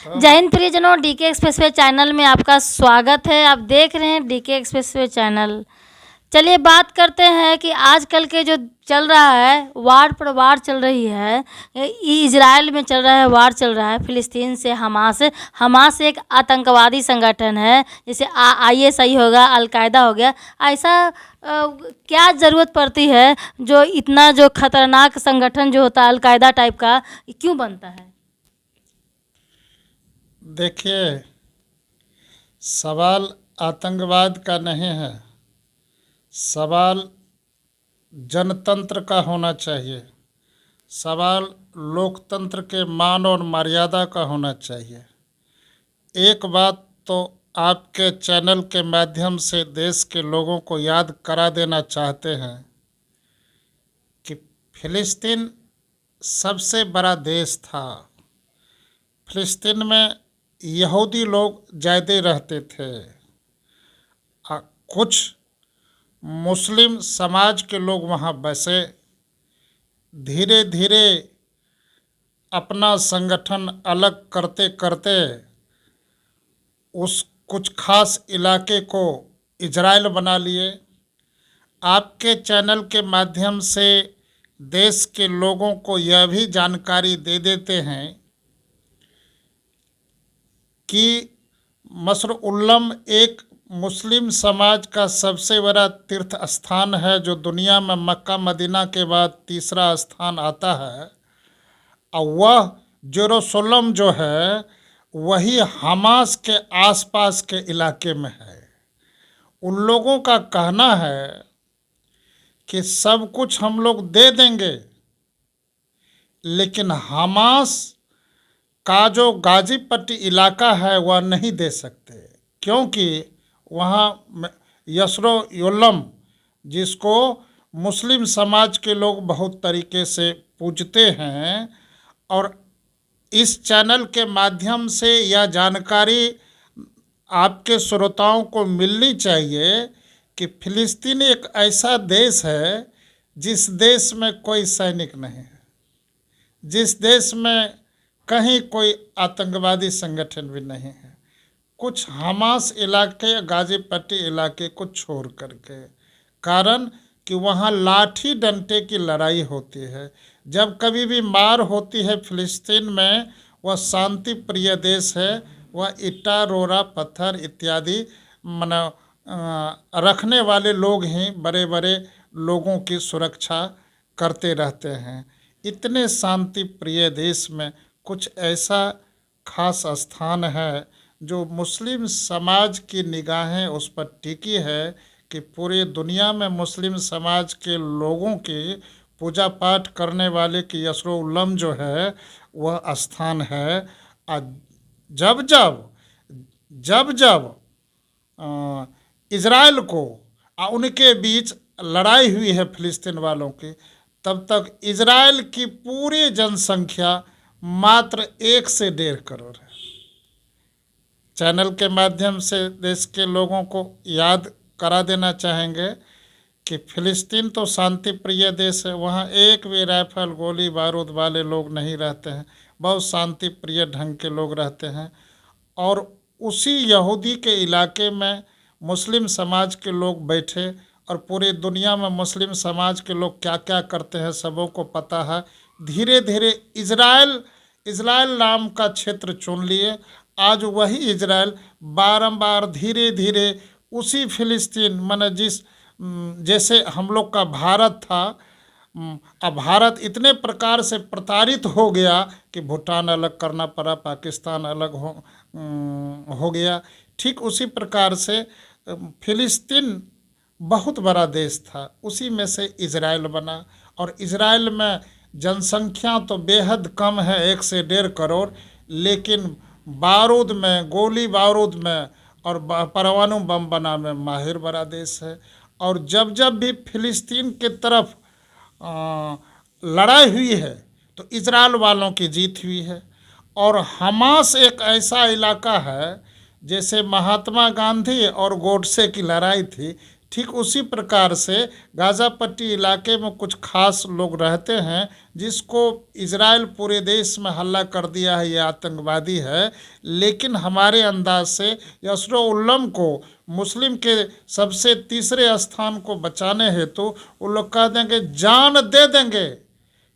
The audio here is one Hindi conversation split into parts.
जय हिंद प्रियजनों, डीके एक्सप्रेसवे चैनल में आपका स्वागत है। आप देख रहे हैं डीके एक्सप्रेसवे चैनल। चलिए बात करते हैं कि आजकल के जो चल रहा है, वार पर वार चल रही है, इजराइल में चल रहा है, वार चल रहा है फिलिस्तीन से हमास। हमास एक आतंकवादी संगठन है, जैसे ISI होगा, अलकायदा हो गया। ऐसा क्या ज़रूरत पड़ती है जो इतना जो खतरनाक संगठन जो होता है अलकायदा टाइप का, क्यों बनता है? देखिए, सवाल आतंकवाद का नहीं है, सवाल जनतंत्र का होना चाहिए, सवाल लोकतंत्र के मान और मर्यादा का होना चाहिए। एक बात तो आपके चैनल के माध्यम से देश के लोगों को याद करा देना चाहते हैं कि फिलिस्तीन सबसे बड़ा देश था। फिलिस्तीन में यहूदी लोग ज़्यादा रहते थे। कुछ मुस्लिम समाज के लोग वहाँ बसे। धीरे धीरे अपना संगठन अलग करते करते उस कुछ खास इलाके को इजराइल बना लिए। आपके चैनल के माध्यम से देश के लोगों को यह भी जानकारी दे देते हैं कि मसर-उल-अम एक मुस्लिम समाज का सबसे बड़ा तीर्थ स्थान है, जो दुनिया में मक्का मदीना के बाद तीसरा स्थान आता है। और वह जेरूसलम जो है वही हमास के आसपास के इलाके में है। उन लोगों का कहना है कि सब कुछ हम लोग दे देंगे, लेकिन हमास का जो गाजीपट्टी इलाका है वह नहीं दे सकते, क्योंकि वहाँ यरूशलेम, जिसको मुस्लिम समाज के लोग बहुत तरीके से पूजते हैं, और इस चैनल के माध्यम से यह जानकारी आपके श्रोताओं को मिलनी चाहिए कि फिलिस्तीन एक ऐसा देश है जिस देश में कोई सैनिक नहीं है, जिस देश में कहीं कोई आतंकवादी संगठन भी नहीं है, कुछ हमास इलाके, गाजीपट्टी इलाके को छोड़ करके। कारण कि वहाँ लाठी डंडे की लड़ाई होती है। जब कभी भी मार होती है फिलिस्तीन में, वह शांति प्रिय देश है। वह ईटा, रोड़ा, पत्थर इत्यादि रखने वाले लोग ही बड़े बड़े लोगों की सुरक्षा करते रहते हैं। इतने शांति प्रिय देश में कुछ ऐसा खास स्थान है जो मुस्लिम समाज की निगाहें उस पर टिकी है कि पूरे दुनिया में मुस्लिम समाज के लोगों की पूजा पाठ करने वाले की यरूशलेम जो है वह स्थान है। जब जब इजराइल को उनके बीच लड़ाई हुई है फिलिस्तीन वालों की, तब तक इजराइल की पूरी जनसंख्या मात्र 1 से 1.5 करोड़ है। चैनल के माध्यम से देश के लोगों को याद करा देना चाहेंगे कि फिलिस्तीन तो शांति प्रिय देश है। वहाँ एक भी राइफल, गोली बारूद वाले लोग नहीं रहते हैं। बहुत शांति प्रिय ढंग के लोग रहते हैं। और उसी यहूदी के इलाके में मुस्लिम समाज के लोग बैठे, और पूरी दुनिया में मुस्लिम समाज के लोग क्या क्या करते हैं सबों को पता है। धीरे धीरे इजराइल नाम का क्षेत्र चुन लिए। आज वही इजराइल बारंबार धीरे धीरे उसी फिलिस्तीन जैसे हम लोग का भारत था, अब भारत इतने प्रकार से प्रताड़ित हो गया कि भूटान अलग करना पड़ा, पाकिस्तान अलग हो गया। ठीक उसी प्रकार से फिलिस्तीन बहुत बड़ा देश था, उसी में से इजराइल बना। और इजराइल में जनसंख्या तो बेहद कम है, 1 से 1.5 करोड़, लेकिन बारूद में, गोली बारूद में और परमाणु बम बनाने में माहिर बड़ा देश है। और जब जब भी फिलिस्तीन की तरफ लड़ाई हुई है तो इजराइल वालों की जीत हुई है। और हमास एक ऐसा इलाका है, जैसे महात्मा गांधी और गोडसे की लड़ाई थी, ठीक उसी प्रकार से गाज़ा पट्टी इलाके में कुछ खास लोग रहते हैं जिसको इजराइल पूरे देश में हल्ला कर दिया है, ये आतंकवादी है। लेकिन हमारे अंदाज से यसरुल्लम को मुस्लिम के सबसे तीसरे स्थान को बचाने हेतु वो लोग कह देंगे जान दे देंगे,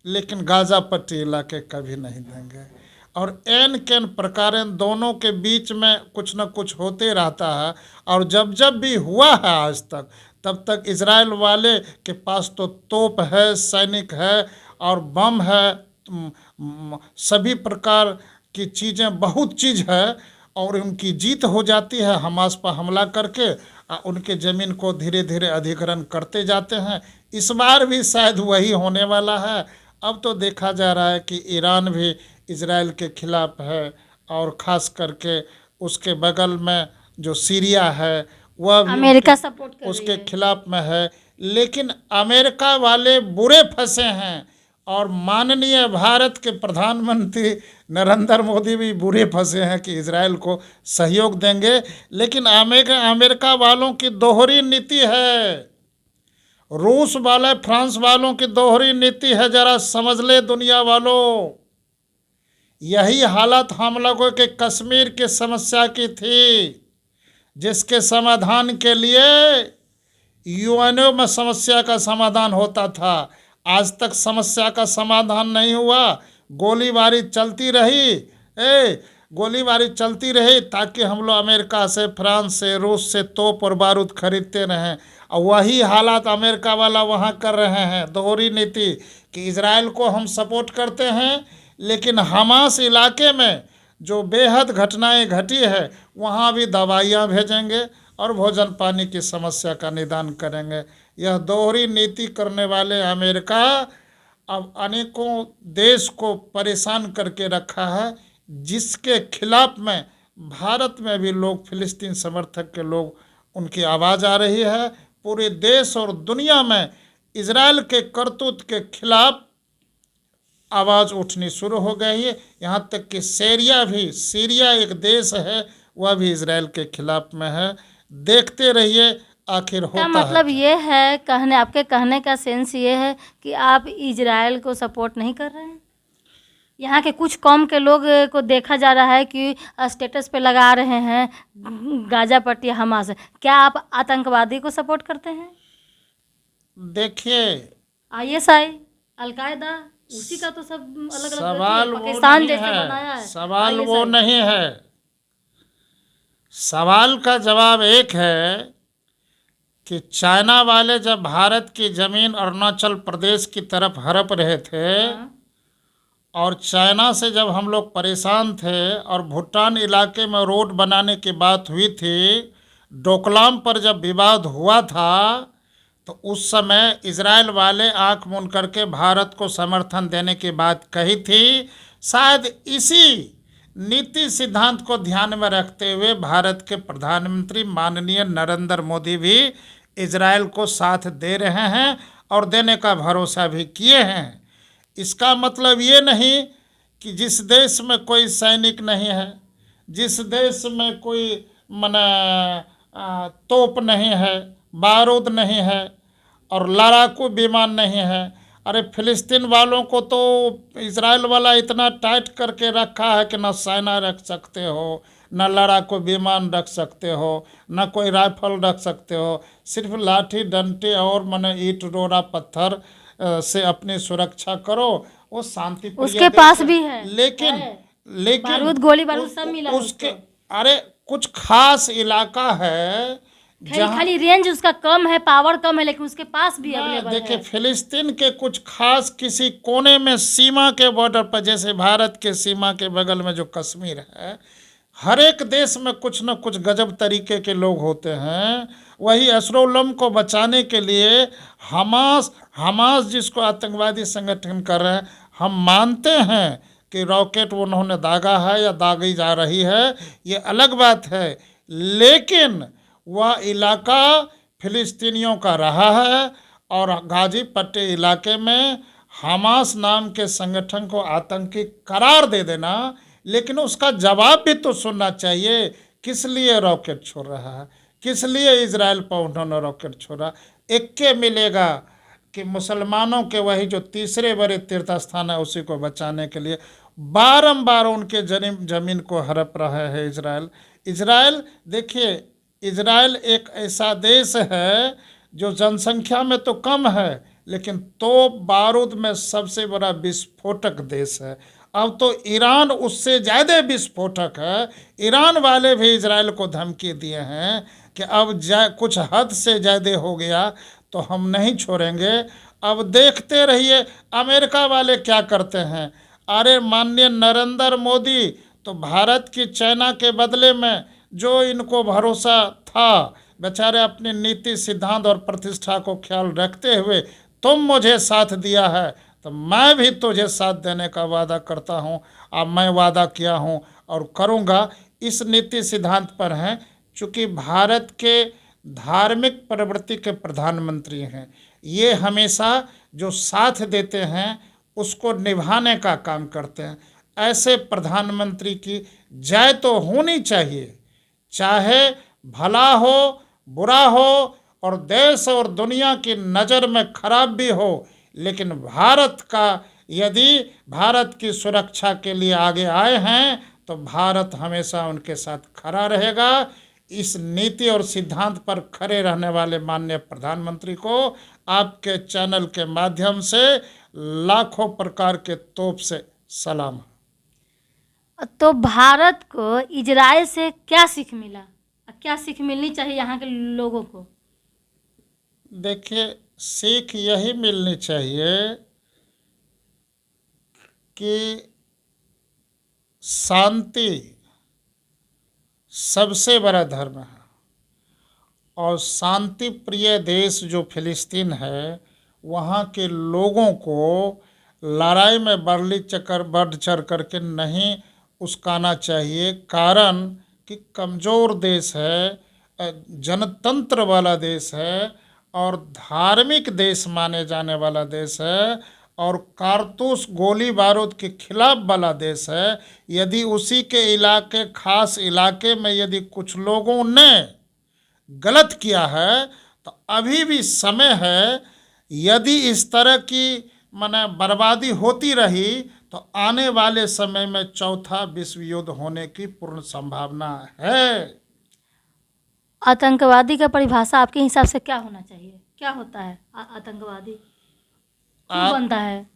लेकिन गाज़ा पट्टी इलाके कभी नहीं देंगे। और एन कैन प्रकार दोनों के बीच में कुछ न कुछ होते रहता है। और जब जब भी हुआ है आज तक, तब तक इजराइल वाले के पास तो तोप है, सैनिक है और बम है, सभी प्रकार की चीज़ें, बहुत चीज़ है, और उनकी जीत हो जाती है हमास पर हमला करके। उनके ज़मीन को धीरे धीरे अधिग्रहण करते जाते हैं। इस बार भी शायद वही होने वाला है। अब तो देखा जा रहा है कि ईरान भी इजराइल के खिलाफ है, और ख़ास करके उसके बगल में जो सीरिया है वह भी अमेरिका सपोर्ट कर रही उसके है। खिलाफ में है। लेकिन अमेरिका वाले बुरे फंसे हैं, और माननीय भारत के प्रधानमंत्री नरेंद्र मोदी भी बुरे फंसे हैं कि इजराइल को सहयोग देंगे। लेकिन अमेरिका वालों की दोहरी नीति है, रूस वाले फ्रांस वालों की दोहरी नीति है, जरा समझ ले दुनिया वालों। यही हालत हम लोगों के कश्मीर की समस्या की थी, जिसके समाधान के लिए यूएनओ में समस्या का समाधान होता था। आज तक समस्या का समाधान नहीं हुआ। गोलीबारी चलती रही, गोलीबारी चलती रही ताकि हम लोग अमेरिका से, फ्रांस से, रूस से तोप और बारूद खरीदते रहें। और वही हालात अमेरिका वाला वहाँ कर रहे हैं, दोहरी नीति कि इजराइल को हम सपोर्ट करते हैं, लेकिन हमास इलाके में जो बेहद घटनाएं घटी है वहाँ भी दवाइयाँ भेजेंगे और भोजन पानी की समस्या का निदान करेंगे। यह दोहरी नीति करने वाले अमेरिका अब अनेकों देश को परेशान करके रखा है, जिसके खिलाफ में भारत में भी लोग, फिलिस्तीन समर्थक के लोग, उनकी आवाज़ आ रही है। पूरे देश और दुनिया में इजराइल के करतूत के खिलाफ आवाज़ उठनी शुरू हो गई है। यहाँ तक कि सीरिया एक देश है, वह भी इजराइल के खिलाफ में है। देखते रहिए आखिर होता क्या है। मतलब ये है, आपके कहने का सेंस ये है कि आप इजराइल को सपोर्ट नहीं कर रहे हैं? यहाँ के कुछ कौम के लोग को देखा जा रहा है कि स्टेटस पे लगा रहे हैं गाज़ा पट्टी हमास। क्या आप आतंकवादी को सपोर्ट करते हैं? देखिए, ISI, अलकायदा, उसी का तो सब अलग अलग सवाल वो पाकिस्तान नहीं जैसे है, बनाया है। सवाल वो ISI नहीं है। सवाल का जवाब एक है कि चाइना वाले जब भारत की ज़मीन अरुणाचल प्रदेश की तरफ हड़प रहे थे, और चाइना से जब हम लोग परेशान थे और भूटान इलाके में रोड बनाने की बात हुई थी, डोकलाम पर जब विवाद हुआ था, तो उस समय इजराइल वाले आंख मूंद करके भारत को समर्थन देने की बात कही थी। शायद इसी नीति सिद्धांत को ध्यान में रखते हुए भारत के प्रधानमंत्री माननीय नरेंद्र मोदी भी इजराइल को साथ दे रहे हैं और देने का भरोसा भी किए हैं। इसका मतलब ये नहीं कि जिस देश में कोई सैनिक नहीं है, जिस देश में कोई तोप नहीं है, बारूद नहीं है और लड़ाकू विमान नहीं है। अरे फिलिस्तीन वालों को तो इजराइल वाला इतना टाइट करके रखा है कि न सेना रख सकते हो, न लड़ाकू विमान रख सकते हो, न कोई राइफल रख सकते हो। सिर्फ लाठी डंडे और ईंट रोड़ा पत्थर से अपनी सुरक्षा करो। वो शांति उसके पास भी है, लेकिन बारूद, गोली बारूद सब मिला उसके अरे कुछ खास इलाका है खाली रेंज उसका कम है, पावर कम है, लेकिन उसके पास भी अवेलेबल है। देखिए, फिलिस्तीन के कुछ खास किसी कोने में सीमा के बॉर्डर पर, जैसे भारत के सीमा के बगल में जो कश्मीर है, हर एक देश में कुछ न कुछ गजब तरीके के लोग होते हैं। वही यसरुल्लम को बचाने के लिए हमास जिसको आतंकवादी संगठन कर रहे हैं, हम मानते हैं कि रॉकेट उन्होंने दागा है या दागी जा रही है, ये अलग बात है। लेकिन वह इलाका फिलिस्तीनियों का रहा है, और गाज़ी पट्टी इलाके में हमास नाम के संगठन को आतंकी करार दे देना, लेकिन उसका जवाब भी तो सुनना चाहिए। किस लिए रॉकेट छोड़ रहा है, किस लिए इजराइल पर उन्होंने रॉकेट छोड़ा? इक्के मिलेगा कि मुसलमानों के वही जो तीसरे बड़े तीर्थ स्थान है उसी को बचाने के लिए बारंबार उनके जमीन को हड़प रहा है इजराइल। इजराइल देखिए, इजराइल एक ऐसा देश है जो जनसंख्या में तो कम है लेकिन तोप बारूद में सबसे बड़ा विस्फोटक देश है। अब तो ईरान उससे ज़्यादा विस्फोटक है। ईरान वाले भी इजराइल को धमकी दिए हैं कि अब कुछ हद से ज़्यादा हो गया तो हम नहीं छोड़ेंगे। अब देखते रहिए अमेरिका वाले क्या करते हैं। अरे माननीय नरेंद्र मोदी तो भारत की चाइना के बदले में जो इनको भरोसा था, बेचारे अपनी नीति सिद्धांत और प्रतिष्ठा को ख्याल रखते हुए तुम मुझे साथ दिया है तो मैं भी तुझे साथ देने का वादा करता हूँ। अब मैं वादा किया हूँ और करूँगा, इस नीति सिद्धांत पर हैं। चूँकि भारत के धार्मिक प्रवृत्ति के प्रधानमंत्री हैं, ये हमेशा जो साथ देते हैं उसको निभाने का काम करते हैं। ऐसे प्रधानमंत्री की जय तो होनी चाहिए, चाहे भला हो बुरा हो और देश और दुनिया की नज़र में खराब भी हो, लेकिन यदि भारत की सुरक्षा के लिए आगे आए हैं तो भारत हमेशा उनके साथ खड़ा रहेगा। इस नीति और सिद्धांत पर खड़े रहने वाले माननीय प्रधानमंत्री को आपके चैनल के माध्यम से लाखों प्रकार के तोप से सलाम। तो भारत को इजराइल से क्या सीख मिला, क्या सीख मिलनी चाहिए यहाँ के लोगों को? देखिए, सीख यही मिलनी चाहिए कि शांति सबसे बड़ा धर्म है और शांति प्रिय देश जो फिलिस्तीन है वहाँ के लोगों को लड़ाई में बढ़ चढ़ करके नहीं उस्काना चाहिए। कारण कि कमज़ोर देश है, जनतंत्र वाला देश है और धार्मिक देश माने जाने वाला देश है और कारतूस गोली बारूद के खिलाफ वाला देश है। यदि उसी के इलाके, खास इलाके में यदि कुछ लोगों ने गलत किया है तो अभी भी समय है। यदि इस तरह की बर्बादी होती रही तो आने वाले समय में चौथा विश्व युद्ध होने की पूर्ण संभावना है। आतंकवादी का परिभाषा आपके हिसाब से क्या होना चाहिए? क्या होता है आतंकवादी, क्यों बनता है?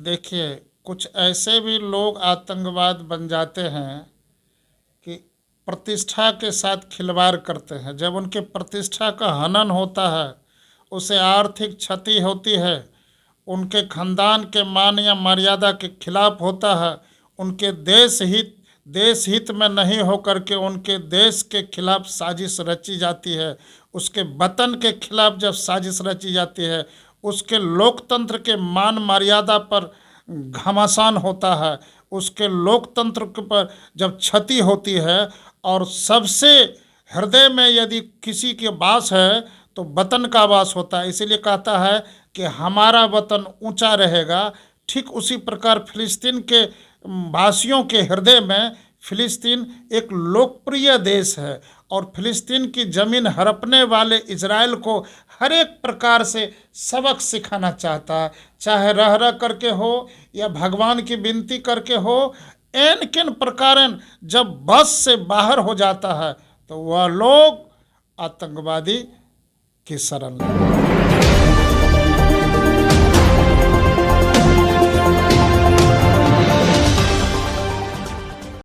देखिए, कुछ ऐसे भी लोग आतंकवाद बन जाते हैं कि प्रतिष्ठा के साथ खिलवाड़ करते हैं। जब उनके प्रतिष्ठा का हनन होता है, उसे आर्थिक क्षति होती है, उनके खानदान के मान या मर्यादा के खिलाफ होता है, उनके देश हित में नहीं होकर के उनके देश के खिलाफ साजिश रची जाती है, उसके वतन के खिलाफ जब साजिश रची जाती है, उसके लोकतंत्र के मान मर्यादा पर घमासान होता है, उसके लोकतंत्र पर जब क्षति होती है और सबसे हृदय में यदि किसी के वास है तो वतन का वास होता है। इसीलिए कहता है कि हमारा वतन ऊंचा रहेगा। ठीक उसी प्रकार फिलिस्तीन के वासियों के हृदय में फिलिस्तीन एक लोकप्रिय देश है और फिलिस्तीन की ज़मीन हड़पने वाले इजराइल को हर एक प्रकार से सबक सिखाना चाहता है, चाहे रह करके हो या भगवान की विनती करके हो। एन किन प्रकारन जब बस से बाहर हो जाता है तो वह लोग आतंकवादी की शरण लेते हैं।